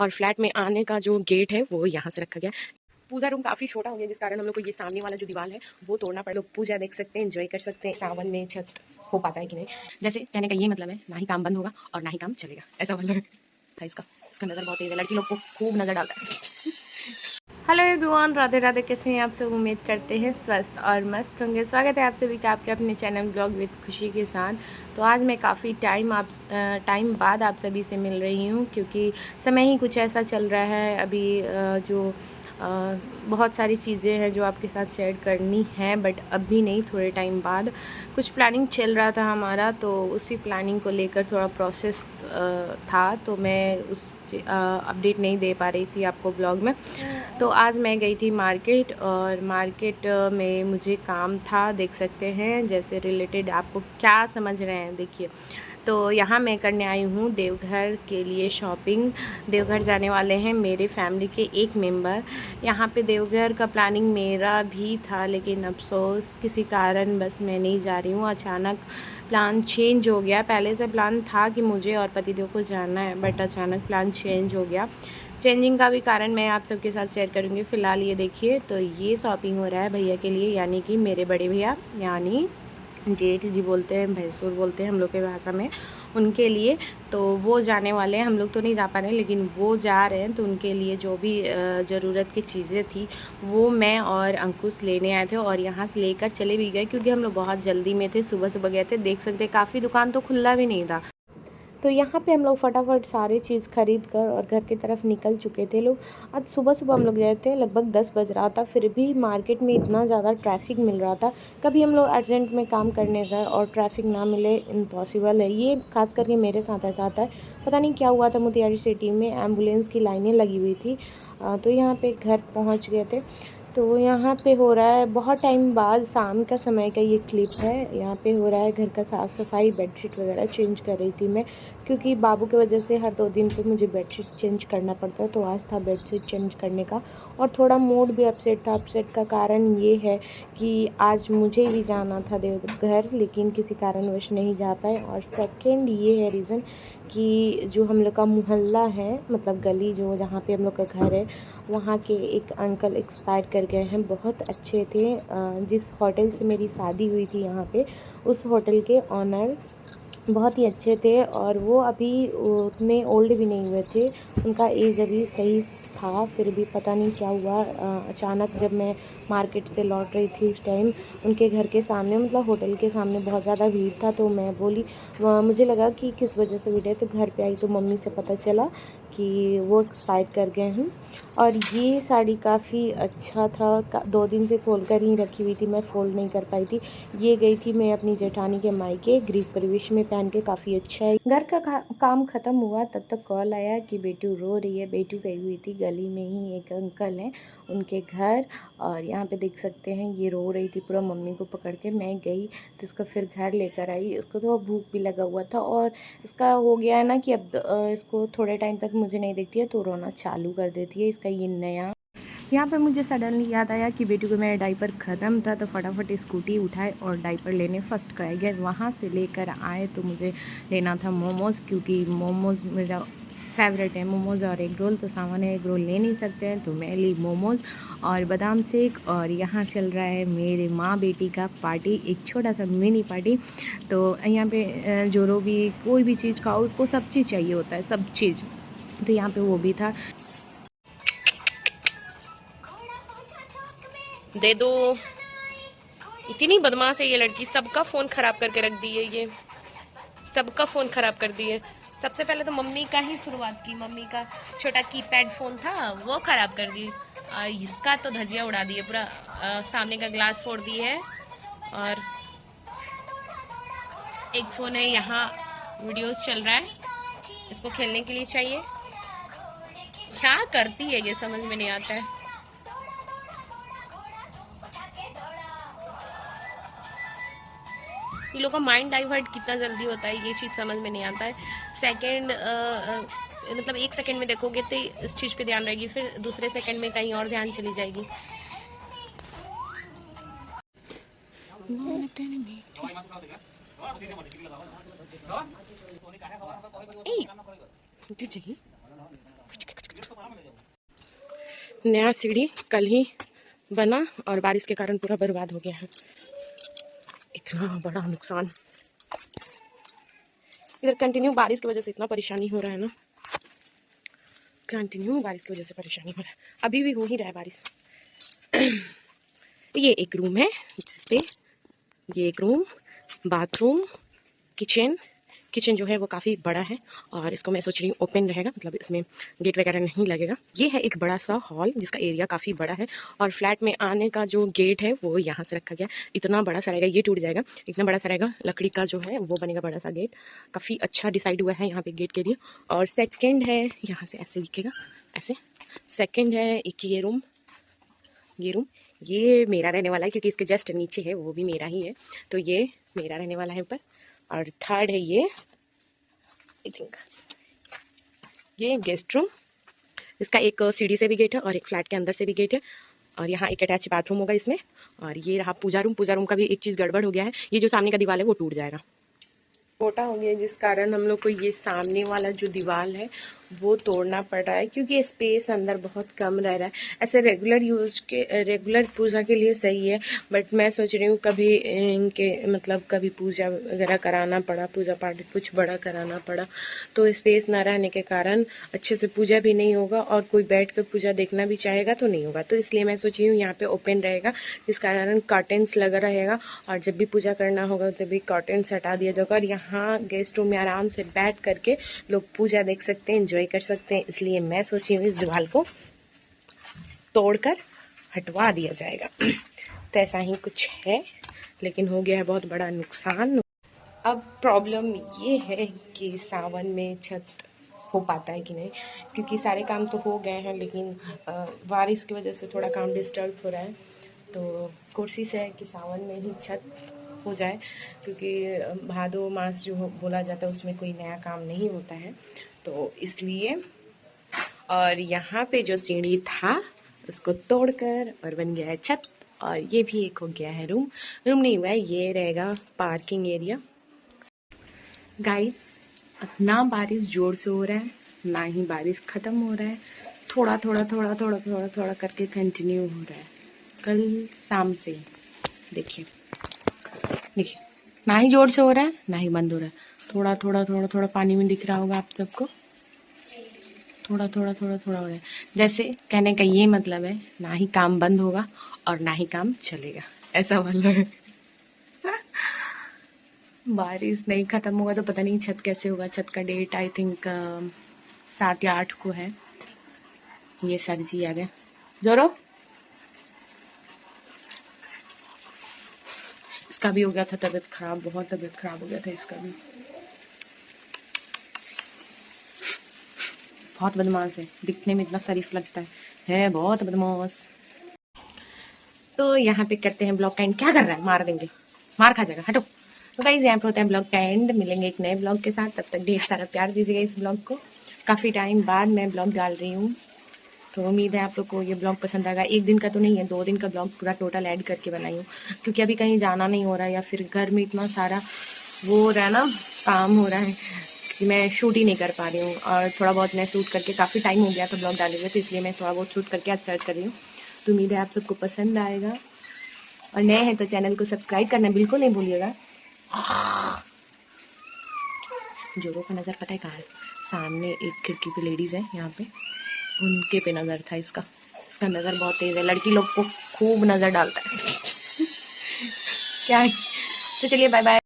और फ्लैट में आने का जो गेट है वो यहाँ से रखा गया। पूजा रूम काफ़ी छोटा हो गया जिस कारण हम लोग को ये सामने वाला जो दीवार है वो तोड़ना पड़ा। लोग पूजा देख सकते हैं, एंजॉय कर सकते हैं। सावन में छठ हो पाता है कि नहीं, जैसे कहने का ये मतलब है ना ही काम बंद होगा और ना ही काम चलेगा, ऐसा मतलब है इसका नज़र बहुत तेज है, लड़की लोग को खूब नज़र डालता है। Hello everyone, Radhe Radhe. कैसे हैं आप सब? उम्मीद करते हैं स्वस्थ और मस्त होंगे। स्वागत है आप सभी का आपके अपने चैनल ब्लॉग विद खुशी के साथ। तो आज मैं काफ़ी टाइम बाद आप सभी से मिल रही हूँ, क्योंकि समय ही कुछ ऐसा चल रहा है अभी जो बहुत सारी चीज़ें हैं जो आपके साथ शेयर करनी है, बट अभी नहीं, थोड़े टाइम बाद। कुछ प्लानिंग चल रहा था हमारा, तो उसी प्लानिंग को लेकर थोड़ा प्रोसेस था, तो मैं उस अपडेट नहीं दे पा रही थी आपको ब्लॉग में। तो आज मैं गई थी मार्केट, और मार्केट में मुझे काम था, देख सकते हैं जैसे रिलेटेड आपको क्या समझ रहे हैं देखिए। तो यहाँ मैं करने आई हूँ देवघर के लिए शॉपिंग। देवघर जाने वाले हैं मेरे फैमिली के एक मेंबर। यहाँ पे देवघर का प्लानिंग मेरा भी था, लेकिन अफसोस किसी कारण बस मैं नहीं जा रही हूँ। अचानक प्लान चेंज हो गया। पहले से प्लान था कि मुझे और पतिदेव को जाना है, बट अचानक प्लान चेंज हो गया। चेंजिंग का भी कारण मैं आप सबके साथ शेयर करूँगी। फ़िलहाल ये देखिए, तो ये शॉपिंग हो रहा है भैया के लिए, यानी कि मेरे बड़े भैया, यानी जेठ जी बोलते हैं, भैंसुर बोलते हैं हम लोग के भाषा में, उनके लिए। तो वो जाने वाले हैं, हम लोग तो नहीं जा पा रहे हैं, लेकिन वो जा रहे हैं। तो उनके लिए जो भी ज़रूरत की चीज़ें थी वो मैं और अंकुश लेने आए थे, और यहाँ से लेकर चले भी गए, क्योंकि हम लोग बहुत जल्दी में थे। सुबह सुबह गए थे, देख सकते हैं काफ़ी दुकान तो खुला भी नहीं था। तो यहाँ पे हम लोग फटाफट सारी चीज़ खरीद कर और घर की तरफ निकल चुके थे लोग। आज सुबह सुबह हम लोग गए थे, लगभग 10 बज रहा था, फिर भी मार्केट में इतना ज़्यादा ट्रैफिक मिल रहा था। कभी हम लोग अर्जेंट में काम करने जाए और ट्रैफिक ना मिले, इम्पॉसिबल है ये। खास करके मेरे साथ ऐसा आता है। पता नहीं क्या हुआ था, मोतिहारी सिटी में एम्बुलेंस की लाइनें लगी हुई थी। तो यहाँ पे घर पहुँच गए थे। तो यहाँ पे हो रहा है बहुत टाइम बाद, शाम का समय का ये क्लिप है। यहाँ पे हो रहा है घर का साफ़ सफाई, बेडशीट वगैरह चेंज कर रही थी मैं, क्योंकि बाबू की वजह से हर 2 दिन पे मुझे बेडशीट चेंज करना पड़ता है। तो आज था बेडशीट चेंज करने का, और थोड़ा मूड भी अपसेट था। अपसेट का कारण ये है कि आज मुझे भी जाना था देवघर, लेकिन किसी कारणवश नहीं जा पाए। और सेकेंड ये है रीज़न कि जो हम लोग का मोहल्ला है, मतलब गली जो जहाँ पे हम लोग का घर है, वहाँ के एक अंकल एक्सपायर कर गए हैं। बहुत अच्छे थे। जिस होटल से मेरी शादी हुई थी यहाँ पे, उस होटल के ऑनर बहुत ही अच्छे थे, और वो अभी उतने ओल्ड भी नहीं हुए थे। उनका एज अभी सही था, फिर भी पता नहीं क्या हुआ। अचानक जब मैं मार्केट से लौट रही थी उस टाइम, उनके घर के सामने, मतलब होटल के सामने बहुत ज़्यादा भीड़ था। तो मैं बोली, मुझे लगा कि किस वजह से भीड़ है, तो घर पे आई तो मम्मी से पता चला कि वो एक्सपायर कर गए हैं। और ये साड़ी काफ़ी अच्छा था, 2 दिन से खोल कर ही रखी हुई थी, मैं फोल्ड नहीं कर पाई थी। ये गई थी मैं अपनी जेठानी के मायके, गृह प्रवेश में पहन के, काफ़ी अच्छा है। घर का काम ख़त्म हुआ तब तक कॉल आया कि बेटू रो रही है। बेटू गई हुई थी गली में ही, एक अंकल हैं उनके घर, और यहाँ पे देख सकते हैं ये रो रही थी पूरा मम्मी को पकड़ के। मैं गई तो इसको फिर घर लेकर आई। उसको तो भूख भी लगा हुआ था, और इसका हो गया है ना कि अब इसको थोड़े टाइम तक मुझे नहीं देखती है तो रोना चालू कर देती है। इसका ये नया, यहाँ पर मुझे सडनली याद आया कि बेटी को मेरा डाइपर ख़त्म था, तो फटाफट स्कूटी उठाए और डाइपर लेने फर्स्ट क्राई गए। वहाँ से लेकर आए तो मुझे लेना था मोमोज़, क्योंकि मोमोज़ मेरा फेवरेट है, मोमोज़ और एग रोल। तो सामान्य एग रोल ले नहीं सकते हैं, तो मैं ली मोमोज़ और बादाम शेक। और यहाँ चल रहा है मेरे माँ बेटी का पार्टी, एक छोटा सा मिनी पार्टी। तो यहाँ पे जो भी कोई भी चीज़ खाओ, उसको सब चीज़ चाहिए होता है, सब चीज़। तो यहाँ पे वो भी था। दे दो, इतनी बदमाश है ये लड़की, सबका फ़ोन ख़राब करके रख दी है ये, सबका फ़ोन ख़राब कर दिए। सबसे पहले तो मम्मी का ही शुरुआत की। मम्मी का छोटा कीपैड फ़ोन था वो ख़राब कर दी, इसका तो धजिया उड़ा दी है पूरा। सामने का ग्लास फोड़ दी है। और एक फ़ोन है, यहाँ वीडियोस चल रहा है, इसको खेलने के लिए चाहिए। क्या करती है ये समझ में नहीं आता है। ये लोग का माइंड डाइवर्ट कितना जल्दी होता है, ये चीज़ समझ में नहीं आता है। सेकंड मतलब 1 सेकंड में देखोगे तो इस चीज़ पे ध्यान रहेगी, फिर दूसरे सेकंड में कहीं और ध्यान चली जाएगी। नया सीढ़ी कल ही बना और बारिश के कारण पूरा बर्बाद हो गया है। इतना बड़ा नुकसान, इधर कंटिन्यू बारिश की वजह से इतना परेशानी हो रहा है ना, कंटिन्यू बारिश की वजह से परेशानी हो रहा है। अभी भी हो ही रहा है बारिश। ये एक रूम है जिसपे ये एक रूम, बाथरूम, किचन जो है वो काफ़ी बड़ा है और इसको मैं सोच रही हूँ ओपन रहेगा, मतलब इसमें गेट वगैरह नहीं लगेगा। ये है एक बड़ा सा हॉल जिसका एरिया काफ़ी बड़ा है और फ्लैट में आने का जो गेट है वो यहाँ से रखा गया। इतना बड़ा सा रहेगा, ये टूट जाएगा, इतना बड़ा सा रहेगा, लकड़ी का जो है वो बनेगा बड़ा सा गेट। काफ़ी अच्छा डिसाइड हुआ है यहाँ पे गेट के लिए। और सेकेंड है, यहाँ से ऐसे दिखेगा, ऐसे सेकेंड है एक ये मेरा रहने वाला है क्योंकि इसके जस्ट नीचे है, वो भी मेरा ही है, तो ये मेरा रहने वाला है ऊपर। और थर्ड है ये आई थिंक ये गेस्ट रूम, इसका एक सीढ़ी से भी गेट है और एक फ्लैट के अंदर से भी गेट है और यहाँ एक अटैच बाथरूम होगा इसमें। और ये रहा पूजा रूम का भी एक चीज़ गड़बड़ हो गया है, ये जो सामने का दीवार है वो टूट जाएगा, छोटा हो गया, जिस कारण हम लोग को ये सामने वाला जो दीवार है वो तोड़ना पड़ रहा है क्योंकि स्पेस अंदर बहुत कम रह रहा है। ऐसे रेगुलर पूजा के लिए सही है, बट मैं सोच रही हूँ कभी इनके मतलब कभी पूजा वगैरह कराना पड़ा, पूजा पाठ कुछ बड़ा कराना पड़ा तो स्पेस ना रहने के कारण अच्छे से पूजा भी नहीं होगा और कोई बैठ कर पूजा देखना भी चाहेगा तो नहीं होगा। तो इसलिए मैं सोच रही हूँ यहाँ पे ओपन रहेगा, जिस कारण कर्टेन्स लगा रहेगा और जब भी पूजा करना होगा तभी कर्टेन्स हटा दिया जाएगा और यहाँ गेस्ट रूम में आराम से बैठ करके लोग पूजा देख सकते हैं, एंजॉय कर सकते हैं। इसलिए मैं सोची हूँ इस दीवार को तोड़कर हटवा दिया जाएगा। तो ऐसा ही कुछ है, लेकिन हो गया है बहुत बड़ा नुकसान। अब प्रॉब्लम ये है कि सावन में छत हो पाता है कि नहीं, क्योंकि सारे काम तो हो गए हैं लेकिन बारिश की वजह से थोड़ा काम डिस्टर्ब हो रहा है। तो कोशिश है कि सावन में ही छत हो जाए, क्योंकि भादो मास जो बोला जाता है उसमें कोई नया काम नहीं होता है, तो इसलिए। और यहाँ पे जो सीढ़ी था उसको तोड़कर और बन गया है छत, और ये भी एक हो गया है रूम नहीं हुआ है, ये रहेगा पार्किंग एरिया। गाइस, ना बारिश जोर से हो रहा है ना ही बारिश खत्म हो रहा है, थोड़ा थोड़ा करके कंटिन्यू हो रहा है कल शाम से। देखिए ना ही जोर से हो रहा है ना ही बंद हो रहा है, थोड़ा पानी में दिख रहा होगा आप सबको, थोड़ा हो रहा है। जैसे कहने का ये मतलब है ना ही काम बंद होगा और ना ही काम चलेगा, ऐसा वाला है। बारिश नहीं खत्म होगा तो पता नहीं छत कैसे होगा। छत का डेट आई थिंक 7 या 8 को है। ये सर जी आ गए, जोरो इसका भी हो गया था तबीयत खराब, बहुत तबीयत खराब हो गया था इसका भी। बहुत बदमाश है, दिखने में इतना शरीफ लगता है बहुत बदमाश। तो यहाँ पे करते हैं ब्लॉग का एंड। क्या कर रहा है, मार देंगे, मार खा जाएगा, हटो। तो गाइस यहाँ पे होता है ब्लॉग का एंड, मिलेंगे एक नए ब्लॉग के साथ, तब तक ढेर सारा प्यार दीजिएगा इस ब्लॉग को। काफ़ी टाइम बाद मैं ब्लॉग डाल रही हूँ, तो उम्मीद है आप लोग को ये ब्लॉग पसंद आएगा। 1 दिन का तो नहीं है, 2 दिन का ब्लॉग पूरा टोटल ऐड करके बनाई हूँ, क्योंकि अभी कहीं जाना नहीं हो रहा है या फिर घर में इतना सारा वो हो रहा है ना, काम हो रहा है कि मैं शूट ही नहीं कर पा रही हूँ। और थोड़ा बहुत मैं शूट करके काफ़ी टाइम हो गया था ब्लॉग डाले हुए, तो इसलिए मैं थोड़ा बहुत शूट करके आज स्टार्ट कर रही हूँ। तो उम्मीद है आप सबको पसंद आएगा, और नए हैं तो चैनल को सब्सक्राइब करना बिल्कुल नहीं भूलिएगा। जोरों का नज़र पता है कहाँ है, सामने एक खिड़की पे लेडीज़ है, यहाँ पे उनके पे नज़र था इसका नज़र बहुत तेज़ है, लड़की लोग को खूब नज़र डालता है। क्या है, तो चलिए बाय बाय।